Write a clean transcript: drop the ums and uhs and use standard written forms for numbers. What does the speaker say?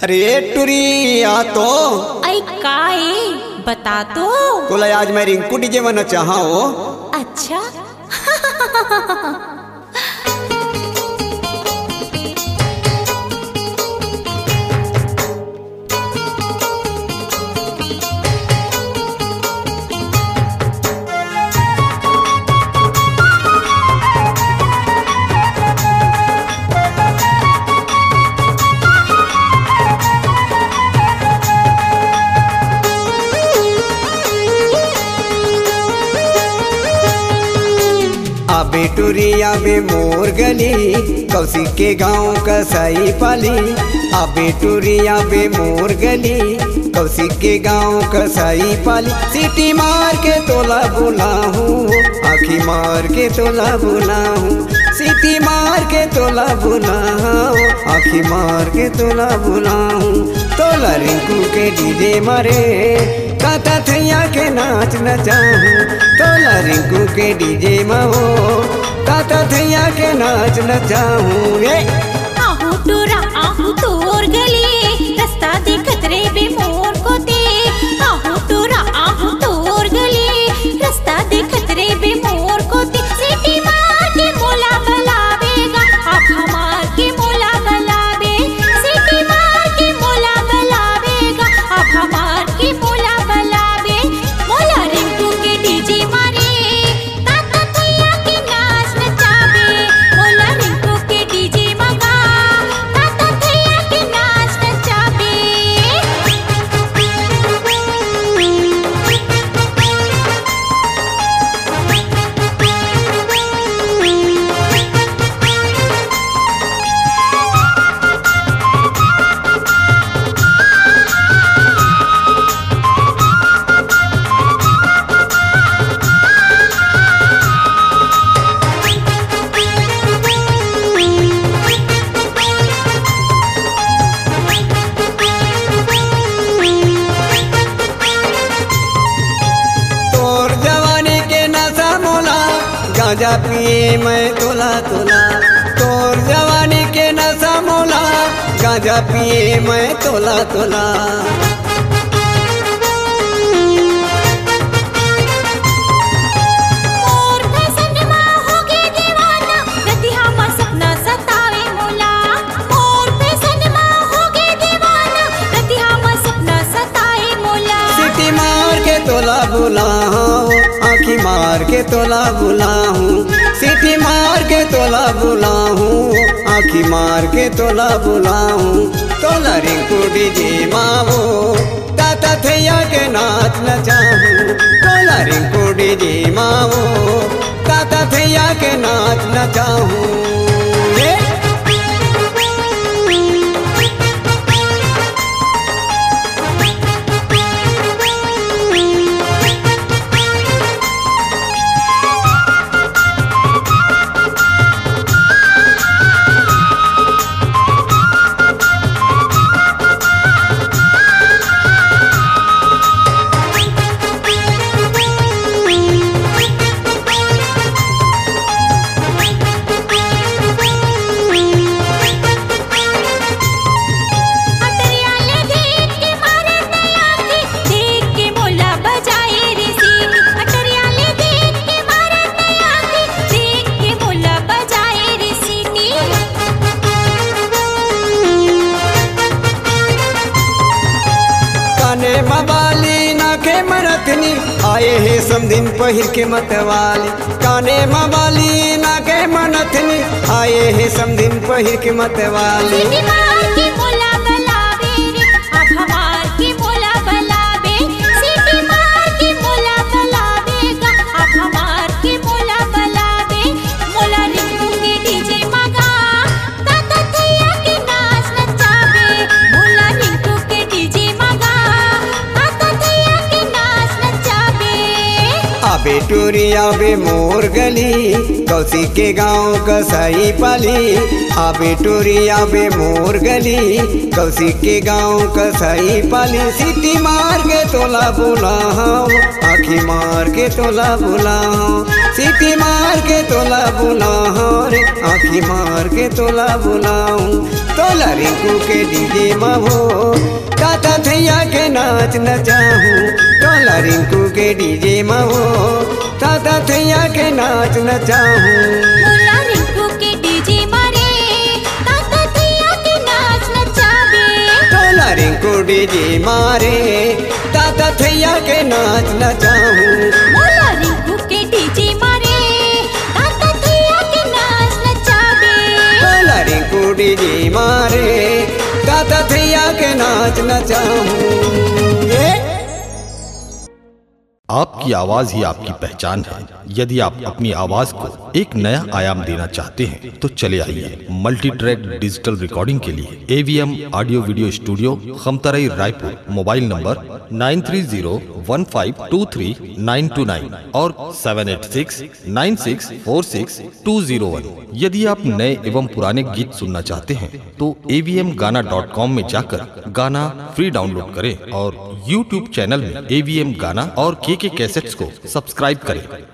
अरे टुरिया तो आई काए बता तो तोला आज मैं रिंकू डीजे बना चाहा हो। अच्छा आबे टुरिया बे मोर गली कौशिक के गाँव कसाई पाली। आबे टुरिया बे मोर गली कौशिक के गाँव कसाई पाली। सीटी मार के तोला बुला हूँ, आँखी मार के तोला बुला हूँ। सीटी मार के तोला बुला हूँ, आँखी मार के तोला बुला हूँ। तोला रिंकू के डीजे मारे काता थैया के नाच नचाहूँ। तोला रिंकू के डीजे माहो काता थैया के नाच नचाहूँ। आहू टूरा आहू तोर गली रास्ता देखत रे बे मोर को ते। आहू टूरा आहू तोर गली रास्ता देखत रे बे मोर को ते। सीटी मार के मोला बलावेगा आप हमार के मोला बलावे। सीटी मार के मोला बलावेगा आप हमार के मोला बलावे। मोला रिंकू के डीजे मारे काता थैया के नाच नचावे। मोला रिंकू के डीजे मगा काता थैया के नाच नचावे। तोर जवानी के नशा मोला गांजा पिए मैं तोला तोला। तोर जवानी के नशा मोला गांजा पिए मैं तोला तोला। मोर फैशन में होगे दीवाना रतिहा मा सपना सतावे मोला। मोर फैशन में होगे दीवाना रतिहा मा सपना सताए मोला। सीटी मार के तोला बुला हूँ, आँखी मार के तोला बुला हूँ। सीटी मार के तोला बुला हूँ, आँखी मार के तोला बुला हूँ। तोला रिंकू डीजे मावो ताता थैया के नाच नचाहूँ। तोला रिंकू डीजे मावो ताता थैया के नाच नचाहूँ। अटरियाले देख के मारे नया थी देख के मोला बजाए रे सीटी। अटरियाले देख के मारे नया थी देख के मोला बजाए रे सीटी। काने मवाली नाके मरथनी आए हे समधिन पहिर के मतवाली। काने मवाली नाके मनथनी आए हे समधिन पहिर के मतवाली। सीटी मार के मोला बलावे रे आप हमार के मोला बलावे। सीटी मार के मोला बलावेगा आप हमार के मोला बलावे। मोला रिंकू के डीजे मगा काता थैया के नाच नचावे। मोला रिंकू के डीजे मगा काता थैया के नाच नचावे। आबे बेटुरिया बे मोर गली कौशिक के गाँव कसाई पाली। आ बेटुरिया बे मोर गली कौशिक के गाँव कसाई पाली। सीटी मार के तोला बुलाऊं, आँखी मार के तोला बुलाऊं, सीटी मार के तोला बुलाऊं रे, आँखी मार के तोला बुलाऊं। तोला रिंकू के डीजे में हो ताता थैया के नाच नचाऊं। तोला रिंकू के डीजे में हो ताता थैया के नाच नचाऊं। मोला रिंकू के डीजे मारे ताता थैया के नाच नचाबे। तोला रिंकू डीजे मारे ताता थैया के नाच नचाऊं। मोला रिंकू के डीजे मारे ताता थैया के नाच नचाबे। तोला रिंकू डीजे मारे ताता थैया के नाच नचाऊं। आपकी आवाज ही आपकी पहचान है। यदि आप अपनी आवाज को एक नया आयाम देना चाहते हैं तो चले आइए मल्टी ट्रैक डिजिटल रिकॉर्डिंग के लिए AVM audio video studio Khamtarai Raipur. Mobile number 9301523929 और 7869646201। यदि आप नए एवं पुराने गीत सुनना चाहते हैं तो avmgana.com में जाकर गाना फ्री डाउनलोड करें और YouTube चैनल में AVM गाना और KK कैसेट्स को सब्सक्राइब करें।